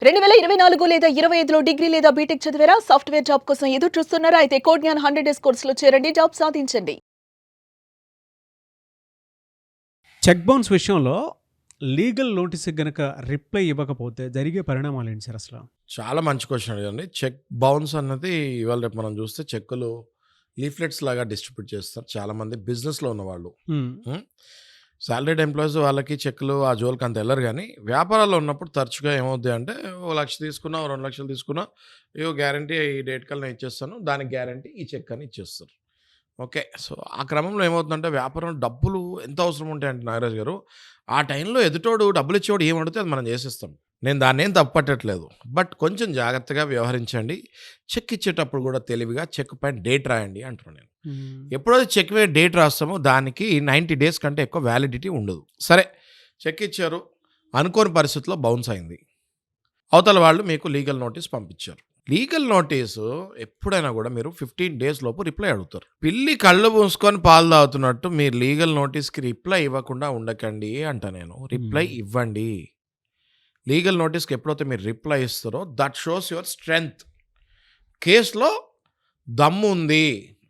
2024 లేదా 25లో డిగ్రీ లేదా బీటెక్ చదివారా? సాఫ్ట్‌వేర్ జాబ్ కోసం ఎదురు చూస్తున్నారా? అయితే కోడ్ జ్ఞాన్ 100 డేస్ కోర్సులో చేరండి. జాబ్ సాధించండి. చెక్ బౌన్స్ విషయంలో లీగల్ నోటీస్‌కి గనక రిప్లై ఇవ్వకపోతే జరిగే పరిణామాలేంటి సార్ అసల? చాలా మంచి క్వశ్చన్ అడిగారండి. చెక్ బౌన్స్ అన్నది ఇవాళ రేపు మనం చూస్తే చెక్కులు లీఫ్లెట్స్ లాగా డిస్ట్రిబ్యూట్ చేస్తారు చాలామంది బిజినెస్‌లో ఉన్నవాళ్ళు. హ్మ్. హ్మ్. సాలరీడ్ ఎంప్లాయీస్ వాళ్ళకి చెక్కులు ఆ జోలికి అంత ఎళ్లరు గానీ, వ్యాపారాల్లో ఉన్నప్పుడు తరచుగా ఏమవుద్ది అంటే, ఓ 1,00,000 తీసుకున్నా, ఓ 2,00,000 తీసుకున్నా, ఇగో గ్యారంటీ ఈ డేట్ కల్లా నేను ఇచ్చేస్తాను. దానికి గ్యారంటీ ఈ చెక్ అని ఇచ్చేస్తారు. ఓకే. సో, ఆ క్రమంలో ఏమవుతుందంటే వ్యాపారంలో డబ్బులు ఎంత అవసరం ఉంటాయంటే నాగరాజు గారు, ఆ టైంలో ఎదుటోడు డబ్బులిచ్చేవాడు ఏం అడిగితే అది మనం చేసేస్తాం. నేను దాన్నేం తప్పు పట్టట్లేదు. బట్ కొంచెం జాగ్రత్తగా వ్యవహరించండి. చెక్ ఇచ్చేటప్పుడు కూడా తెలివిగా చెక్ పైన డేట్ రాయండి అంటున్నాను నేను. హ్మ్. ఎప్పుడైతే చెక్ మీద డేట్ రాస్తామో దానికి 90 డేస్ కంటే ఎక్కువ వ్యాలిడిటీ ఉండదు. సరే, చెక్ ఇచ్చారు. అనుకోని పరిస్థితిలో బౌన్స్ అయింది. అవతల వాళ్ళు మీకు లీగల్ నోటీస్ పంపించారు. లీగల్ నోటీసు ఎప్పుడైనా కూడా మీరు 15 డేస్ లోపు రిప్లై అడుగుతారు. పిల్లి కళ్ళు మూసుకొని పాలు తాగుతున్నట్టు మీరు లీగల్ నోటీస్‌కి రిప్లై ఇవ్వకుండా ఉండకండి అంట నేను. రిప్లై ఇవ్వండి. లీగల్ నోటీస్‌కి ఎప్పుడైతే మీరు రిప్లై ఇస్తారో దట్ షోస్ యువర్ స్ట్రెంగ్త్. కేస్‌లో దమ్ము ఉంది.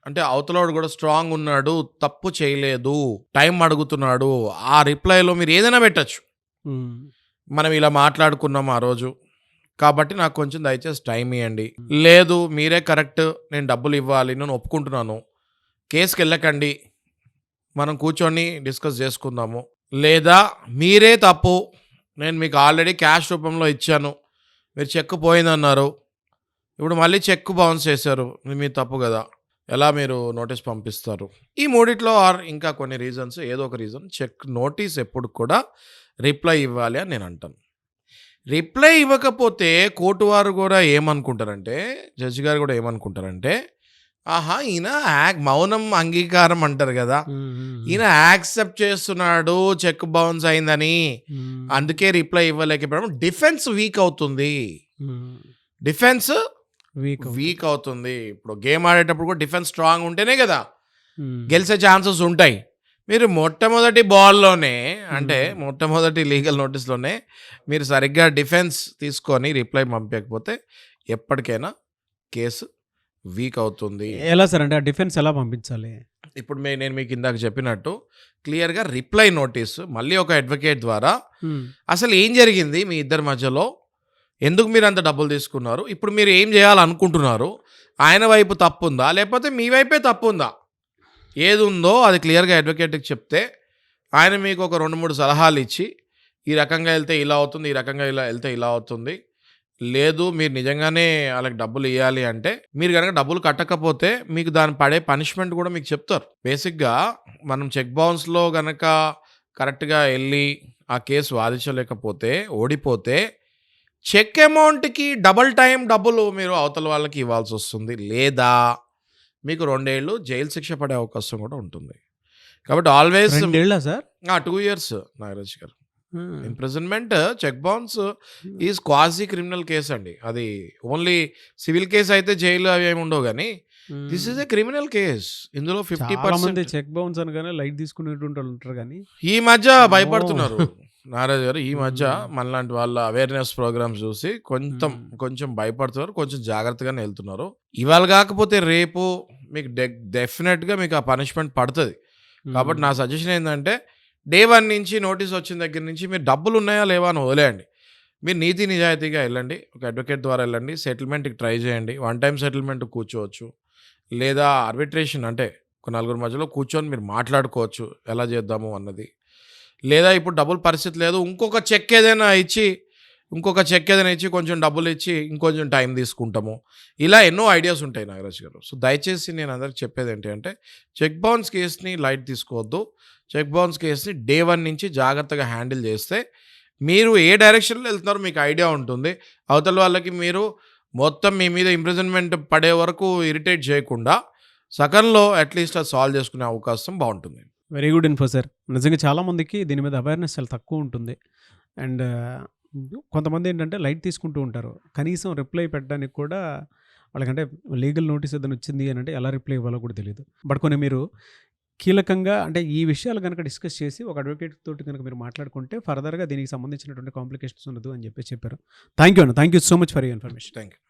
అంటే అవతలోడు కూడా స్ట్రాంగ్ ఉన్నాడు. తప్పు చేయలేదు. టైం అడుగుతున్నాడు. ఆ రిప్లైలో మీరు ఏదైనా పెట్టొచ్చు. హ్మ్. మనం ఇలా మాట్లాడుకున్నాం ఆ రోజు. కాబట్టి నాకు కొంచెం దయచేసి టైం ఇయ్యండి. లేదు మీరే కరెక్ట్. నేను డబ్బులు ఇవ్వాలి. నేను ఒప్పుకుంటున్నాను. కేస్‌కెళ్ళకండి. మనం కూర్చొని డిస్కస్ చేసుకుందాము. లేదా మీరే తప్పు. నేను మీకు ఆల్రెడీ క్యాష్ రూపంలో ఇచ్చాను. మీరు చెక్ పోయిందన్నారు. ఇప్పుడు మళ్ళీ చెక్ బౌన్స్ చేశారు. మీది తప్పు కదా! ఎలా మీరు నోటీస్ పంపిస్తారు? ఈ మూడిట్లో ఆర్ ఇంకా కొన్ని రీజన్స్ ఏదో ఒక రీజన్ చెక్ నోటీస్ ఎప్పుడు కూడా రిప్లై ఇవ్వాలి అని నేను అంటాను. రిప్లై ఇవ్వకపోతే కోర్టు వారు కూడా ఏమనుకుంటారంటే, జడ్జి గారు కూడా ఏమనుకుంటారంటే, ఆహా! ఈయన మౌనం అంగీకారం అంటారు కదా! ఈయన యాక్సెప్ట్ చేస్తున్నాడు చెక్ బౌన్స్ అయిందని. అందుకే రిప్లై ఇవ్వలేకపోవడం. డిఫెన్స్ వీక్ అవుతుంది. డిఫెన్స్ వీక్ అవుతుంది. ఇప్పుడు గేమ్ ఆడేటప్పుడు కూడా డిఫెన్స్ స్ట్రాంగ్ ఉంటేనే కదా గెలిచే ఛాన్సెస్ ఉంటాయి. మీరు మొట్టమొదటి బాల్లోనే అంటే మొట్టమొదటి లీగల్ నోటీస్‌లోనే మీరు సరిగ్గా డిఫెన్స్ తీసుకొని రిప్లై పంపించకపోతే ఎప్పటికైనా కేసు వీక్ అవుతుంది. ఎలా సార్? అంటే ఆ డిఫెన్స్ ఎలా పంపించాలి? ఇప్పుడు నేను మీకు ఇందాక చెప్పినట్టు క్లియర్‌గా రిప్లై నోటీస్ మళ్ళీ ఒక అడ్వకేట్ ద్వారా అసలు ఏం జరిగింది మీ ఇద్దరి మధ్యలో? ఎందుకు మీరు అంత డబ్బులు తీసుకున్నారు? ఇప్పుడు మీరు ఏం చేయాలనుకుంటున్నారు? ఆయన వైపు తప్పుందా? లేకపోతే మీ వైపే తప్పుందా? ఏదుందో అది క్లియర్‌గా అడ్వకేట్‌కి చెప్తే ఆయన మీకు ఒక 2, 3 సలహాలు ఇచ్చి ఈ రకంగా ఎళ్తే ఇలా అవుతుంది. ఈ రకంగా ఇలా ఎళ్తే ఇలా అవుతుంది. లేదు మీరు నిజంగానే ఆళ్ళకి డబ్బులు ఇయ్యాలి అంటే మీరు గనక డబ్బులు కట్టకపోతే మీకు దాని పడే పనిష్మెంట్ కూడా మీకు చెప్తారు. బేసిక్‌గా మనం చెక్ బౌన్స్‌లో గనక కరెక్ట్‌గా ఎళ్లి ఆ కేసు వాదించలేకపోతే ఓడిపోతే చెక్ అమౌంట్‌కి డబుల్ టైమ్ డబ్బులు మీరు అవతల వాళ్ళకి ఇవ్వాల్సొస్తుంది. లేదా మీకు 2 ఏళ్ళు జైలు శిక్ష పడే అవకాశం కూడా ఉంటుంది. కాబట్టి ఆల్వేస్ 2 ఏళ్ళా sir? 2 years Nagaraj garu. Hmm. Imprisonment check bounce is quasi criminal case అండి. అది ఓన్లీ సివిల్ కేస్ అయితే జైలు అవి ఏమి ఉండవు గానీ this is a criminal case. ఇందులో చాలా మంది 50% చెక్ బౌన్స్ అనగానే లైట్ తీసుకునేటువంటి వాళ్ళు ఉంటారు కానీ ఈ మధ్య అమ్మో! భయపడుతున్నారు. నాగరాజు గారు ఈ మధ్య హ్మ్. మనలాంటి వాళ్ళ అవేర్‌నెస్ ప్రోగ్రామ్స్ చూసి కొంచెం భయపడుతున్నారు. కొంచెం జాగ్రత్తగానే ఎళ్తున్నారు. ఇవాళ కాకపోతే రేపు మీకు డెఫినిట్‌గా మీకు ఆ పనిష్మెంట్ పడతది. కాబట్టి నా సజెషన్ ఏందంటే డే 1 నుంచి నోటీస్ వచ్చిన దగ్గర నుంచి మీరు డబ్బులు ఉన్నాయా లేవా అని వదిలేయండి. మీరు నీతి నిజాయితీగా ఎళ్ళండి. ఒక అడ్వకేట్ ద్వారా ఎళ్ళండి. సెటిల్మెంట్‌కి ట్రై చేయండి. వన్ టైమ్ సెటిల్మెంట్ కూర్చోవచ్చు. లేదా ఆర్బిట్రేషన్ అంటే ఒక నలుగురు మధ్యలో కూర్చొని మీరు మాట్లాడుకోవచ్చు. ఎలా చేద్దాము అన్నది. లేదా ఇప్పుడు డబ్బులు పరిస్థితి లేదు. ఇంకొక చెక్ ఏదైనా ఇచ్చి కొంచెం డబ్బులిచ్చి ఇంకొంచెం టైం తీసుకుంటాము. ఇలా ఎన్నో ఐడియాస్ ఉంటాయి నాగరాజ్ గారు. సో, దయచేసి నేను అందరికి చెప్పేదేంటి అంటే చెక్ బౌన్స్ కేస్‌ని లైట్ తీసుకోవద్దు. చెక్ బౌన్స్ కేస్‌ని డే 1 నుంచి జాగ్రత్తగా హ్యాండిల్ చేస్తే మీరు ఏ డైరెక్షన్‌లో ఎళ్తున్నారో మీకు ఐడియా ఉంటుంది. అవతల వాళ్ళకి మీరు మొత్తం మీ మీద ఇంప్రిజన్‌మెంట్ పడే వరకు ఇరిటేట్ చేయకుండా సగంలో అట్‌లీస్ట్ అది సాల్వ్ చేసుకునే అవకాశం బావుంటుంది. Very good info sir. నిజంగా చాలామందికి దీని మీద అవేర్‌నెస్ చాలా తక్కువ ఉంటుంది. అండ్ కొంతమంది ఏంటంటే లైట్ తీసుకుంటూ ఉంటారు. కనీసం రిప్లై పెట్టడానికి కూడా వాళ్ళకంటే లీగల్ నోటీస్ ఏదైనా వచ్చింది అనంటే ఎలా రిప్లై ఇవ్వాలో కూడా తెలీదు. బట్ కొన్ని మీరు కీలకంగా అంటే ఈ విషయాలు కనుక డిస్కస్ చేసి ఒక అడ్వకేట్ తోటి కనుక మీరు మాట్లాడుకుంటే ఫర్దర్గా దీనికి సంబంధించినటువంటి కాంప్లికేషన్స్ ఉండదు అని చెప్పి చెప్పారు. Thank you so much for your information. Thank you.